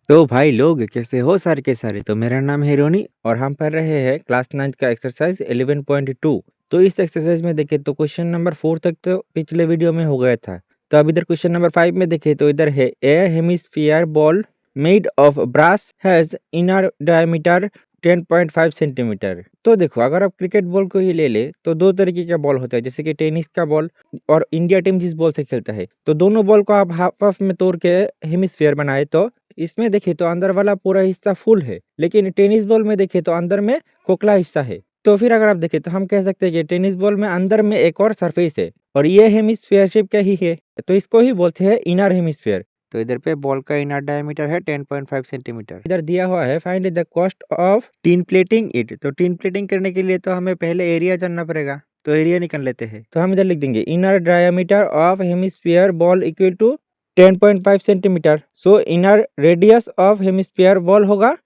तो भाई लोग कैसे हो सारे के सारे। तो मेरा नाम है रोनी और हम पढ़ रहे हैं क्लास 9 का एक्सरसाइज 11.2। तो इस एक्सरसाइज में देखे तो क्वेश्चन नंबर 4 तक तो पिछले वीडियो में हो गया था। तो अब इधर क्वेश्चन नंबर 5 में देखे तो इधर है a hemisphere ball made of brass has inner diameter 10.5 centimetre. तो देखो अगर आप क्रिकेट बॉल को ही ले ले तो दो तरीके का बॉल होता है, जैसे कि टेनिस का बॉल और इंडिया टीम जिस बॉल से खेलता है, तो दोनों बॉल को आप हाफ हाफ में तोड़ के हेमिस्फीयर बनाए तो इसमें देखे तो अंदर वाला पूरा हिस्सा फुल है, लेकिन टेनिस बॉल में देखे तो अंदर में खोखला हिस्सा है। तो फिर अगर आप देखें तो हम कह सकते हैं कि टेनिस बॉल में अंदर में एक और सरफेस है और ये हेमिस्फीयर शेप का ही है, तो इसको ही बोलते हैं इनर हेमिस्फीयर। तो इधर पे बॉल का इनर डायमीटर है 10.5 सेंटीमीटर। इधर दिया हुआ है find the cost of tin plating it. तो टिन प्लेटिंग करने के लिए तो हमें पहले एरिया जानना पड़ेगा, तो एरिया निकाल लेते हैं। तो हम इधर लिख देंगे inner diameter of hemisphere ball equal to 10.5 centimetre. So inner radius of hemisphere ball होगा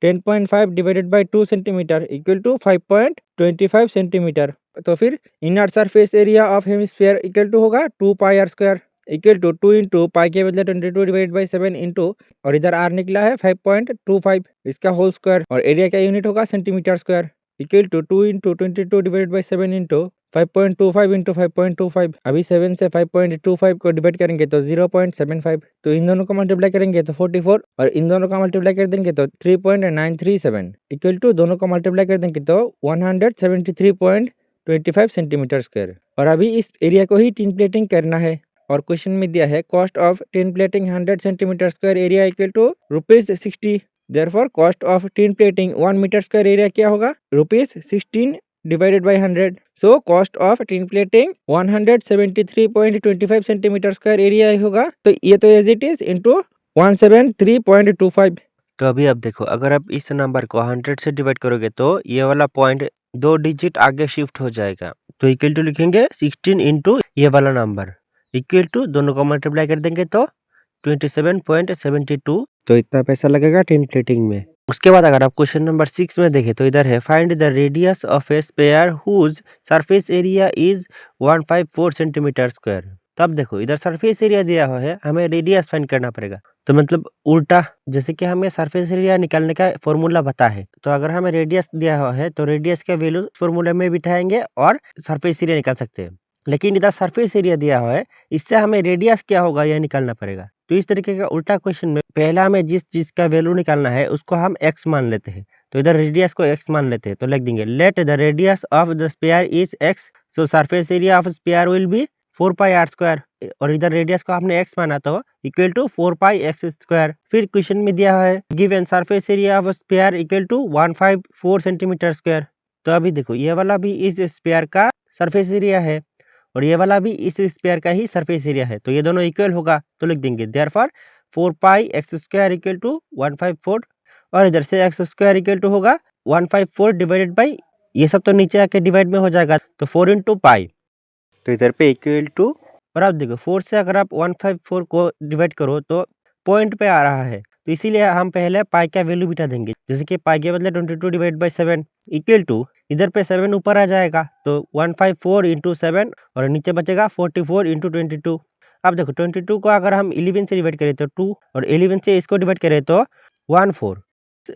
10.5 divided by 2 centimetre equal to 5.25 centimetre. तो फिर inner surface area of hemisphere equal to होगा 2 pi r square equal to 2 into pi के बदले 22 divide by 7 into और इधर are निकला है 5.25 इसका होल स्क्वायर और एरिया का यूनिट होगा centimetre square equal to 2 into 22 divide by 7 into 5.25 into 5.25। अभी 7 से 5.25 को डिवाइड करेंगे तो 0.75, तो इन दोनों को मल्टीप्लाई करेंगे तो 44 और इन दोनों का मल्टीप्लाई कर देंगे तो 3.937 इक्वल टू दोनों को मल्टीप्लाई कर देंगे तो 173.25 सेंटीमीटर स्क्वायर। और अभी इस एरिया को ही टिन प्लेटिंग करना है और क्वेश्चन में दिया है cost of tin plating 100 centimetre square area equal to ₹60। Therefore cost of tin plating 1 metre square area क्या होगा ₹16 divided by 100। So cost of tin plating 173.25 centimetre square area होगा, तो ये तो एज इट इज इंटू 173.25। तो अभी आप देखो, अगर आप इस नंबर को 100 से डिवाइड करोगे तो ये वाला पॉइंट 2 डिजिट आगे शिफ्ट हो जाएगा, तो इक्वल टू लिखेंगे 16 इंटू ये वाला नंबर इक्वल टू दोनों को मल्टीप्लाई कर देंगे तो 27.72। तो इतना पैसा लगेगा टिन प्लेटिंग में। उसके बाद अगर आप क्वेश्चन नंबर 6 में देखें तो इधर है find the radius of a sphere whose surface area is 154 centimetre square. तो अब देखो इधर सरफेस एरिया दिया हुआ है, हमें रेडियस फाइंड करना पड़ेगा। तो मतलब उल्टा, जैसे कि हमें सरफेस एरिया निकालने का फॉर्मूला पता है, तो अगर हमें रेडियस दिया हुआ है तो रेडियस का वैल्यू फॉर्मूला में बिठाएंगे और सरफेस एरिया निकाल सकते हैं। लेकिन इधर सरफेस एरिया दिया हुआ है, इससे हमें रेडियस क्या होगा यह निकालना पड़ेगा। तो इस तरीके का उल्टा क्वेश्चन में पहला हमें जिस चीज का वैल्यू निकालना है उसको हम x मान लेते हैं, तो इधर रेडियस को x मान लेते हैं। तो लिख देंगे let the radius of the sphere is x, so surface area of sphere will be 4 pi r square, और इधर रेडियस को आपने x माना तो equal to 4 pi x square. फिर क्वेश्चन में दिया है given surface area of sphere equal to 154 centimetre square. तो अभी देखो ये वाला भी इस स्फीयर का सरफेस एरिया है और ये वाला भी इस स्फीयर का ही सरफेस एरिया है, तो ये दोनों इक्वल होगा। तो लिख देंगे therefore 4 pi x square equal to 154 और इधर से एक्स स्क्वायर इक्वल टू होगा 154 डिवाइडेड बाई, ये सब तो नीचे आके डिवाइड में हो जाएगा, तो 4 इंटू पाई, तो इधर पे इक्वल टू, और आप देखो 4 से अगर आप 154 को डिवाइड करो तो पॉइंट पे आ रहा है, तो इसीलिए हम पहले पाई का वैल्यू बिठा देंगे, जैसे कि पाई के बदले 22 डिवाइड बाई 7 इक्वल टू, इधर पे 7 ऊपर आ जाएगा तो 154 इंटू 7 और नीचे बचेगा 44 इंटू 22। अब देखो 22 को अगर हम 11 से डिवाइड करें तो 2 और 11 से इसको डिवाइड करें तो 14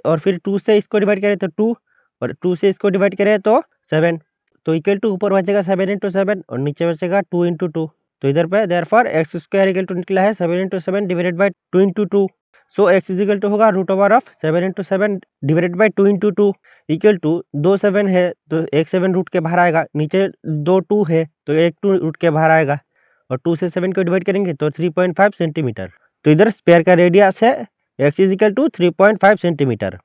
और फिर 2 से इसको डिवाइड करें तो 2 और 2 से इसको डिवाइड करें तो 7, तो इक्वल टू ऊपर बचेगा 7 इंटू 7 और नीचे बचेगा 2 इंटू 2। तो इधर पे therefore x square equal to निकला है 7 into 7 divided by 2 into 2। So x is equal to होगा root over of 7 into 7 divided by 2 into 2 equal to 2 7 है तो एक 7 रूट के बाहर आएगा, नीचे 2 2 है तो एक 2 रूट के बाहर आएगा और 2 से 7 को डिवाइड करेंगे तो 3.5 सेंटीमीटर। तो इधर स्पेयर का रेडियस है x is equal to 3.5 centimetre.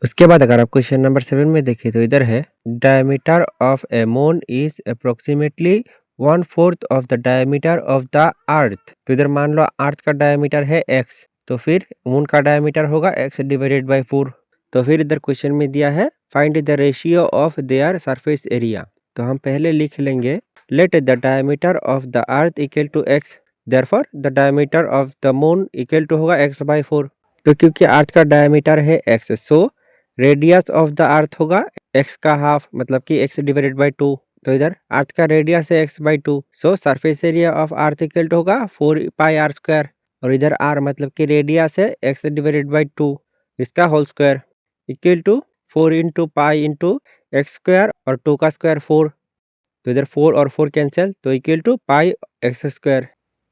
उसके बाद अगर आप क्वेश्चन नंबर 7 में देखें तो इधर है diameter of A moon is approximately 1/4 of the diameter of the अर्थ। तो इधर मान लो अर्थ का डायमीटर है x, तो फिर मून का डायमीटर होगा x डिवाइडेड बाई 4। तो फिर इधर क्वेश्चन में दिया है find the ratio of their surface area. तो हम पहले लिख लेंगे let the diameter of the earth equal to x, therefore the diameter of the moon equal to होगा x बाई 4। तो क्योंकि अर्थ का डायमीटर है x, so radius of the earth होगा x का हाफ, मतलब कि x डिवाइडेड बाई 2। तो इधर अर्थ का रेडियस है x by 2, so surface area of earth equal to होगा 4 पाई आर स्क्वायर और इधर r मतलब कि रेडियस है x डिवाइडेड बाई 2 इसका whole square equal to 4 into pi into x square और 2 का स्क्वायर 4, तो इधर 4 और 4 कैंसिल तो equal to pi x square.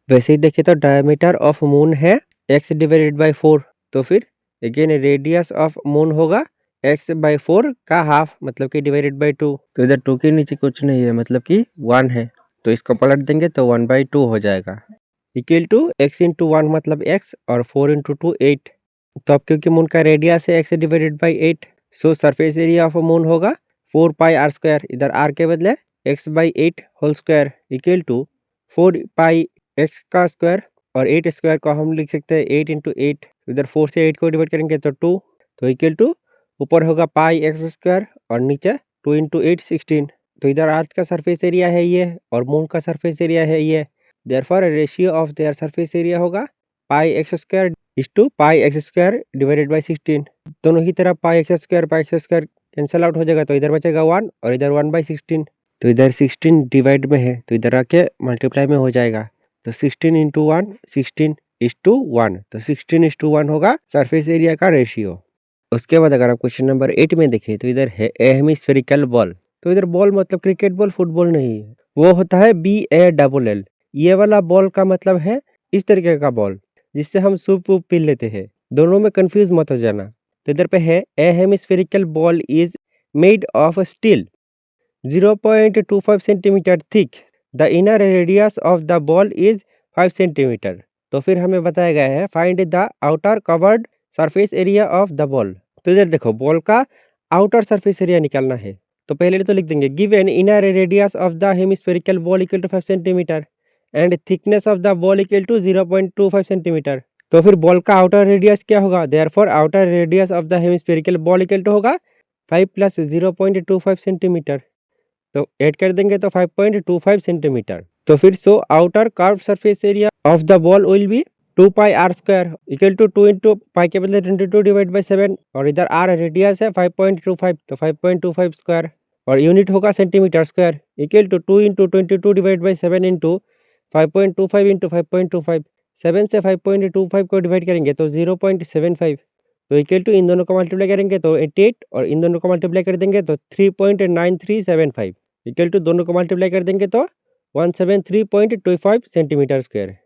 वैसे ही देखें तो डायमीटर ऑफ मून है x डिवाइडेड बाई 4, तो फिर अगेन रेडियस ऑफ मून होगा x बाई 4 का हाफ मतलब कि डिवाइडेड बाई 2, तो इधर 2 के नीचे कुछ नहीं है मतलब कि 1 है, तो इसको पलट देंगे तो 1/2 हो जाएगा इक्वल टू x इंटू 1 मतलब x और 4 इंटू 2 8। तो अब क्योंकि मून का रेडियस है x divided by 8, so surface area of moon होगा 4 पाई आर स्क्वायर, इधर r के बदले x by 8 whole square equal to 4 pi x का स्क्वायर और 8 स्क्वायर को हम लिख सकते हैं 8 इंटू 8, इधर 4 से 8 को डिवाइड करेंगे तो 2, तो इक्वल टू ऊपर होगा पाई एक्स स्क्वायर और नीचे 2 इंटू 8 16। तो इधर अर्थ का सरफेस एरिया है ये और मून का सरफेस एरिया है ये, therefore ratio of their surface area होगा pi x square is to pi x square divided by 16। दोनों ही तरफ pi x square cancel out हो जाएगा तो इधर बचेगा 1 और इधर 1/16, तो इधर 16 डिवाइड में है तो इधर आके मल्टीप्लाई में हो जाएगा, तो 16 इंटू 1 16 इज टू 1, तो 16 इज टू 1 होगा सरफेस एरिया का रेशियो। उसके बाद अगर आप क्वेश्चन नंबर 8 में देखें तो इधर है ए हेमिस्फेरिकल बॉल, तो इधर बॉल मतलब क्रिकेट बॉल फुटबॉल नहीं है, वो होता है BALL। ये वाला बॉल का मतलब है इस तरीके का बॉल जिससे हम सूप वूप पी लेते हैं, दोनों में कंफ्यूज मत हो जाना। तो इधर पे है a hemispherical ball is made of steel 0.25 centimetre thick, the inner radius of the ball is 5 centimetre. तो फिर हमें बताया गया है find the outer curved surface area of the ball. तो इधर देखो बॉल का आउटर सरफेस एरिया निकालना है, तो पहले तो लिख देंगे given inner radius of the hemispherical ball equal to 5 centimetre and thickness of the ball equal to 0.25 centimetre. तो फिर बॉल का आउटर रेडियस क्या होगा, therefore outer radius of the hemispherical ball equal to होगा 5 प्लस 0.25 सेंटीमीटर, तो add कर देंगे तो 5.25 सेंटीमीटर। तो फिर so outer curve surface area of the ball will be 2 pi r square equal to 2 into pi के बदले 22 डिवाइड बाई 7 और इधर आर रेडियस है 5.25, तो 5.25 स्क्वायर और यूनिट होगा centimetre square equal to 2 into 22 divide by 7 into 5.25 into 5.25, 7 से 5.25 को डिवाइड करेंगे तो 0.75, तो इक्वल टू इन दोनों को मल्टीप्लाई करेंगे तो 88 और इन दोनों को मल्टीप्लाई कर देंगे तो 3.9375 इक्वल टू दोनों को मल्टीप्लाई कर देंगे तो 173.25 सेंटीमीटर स्क्वायर।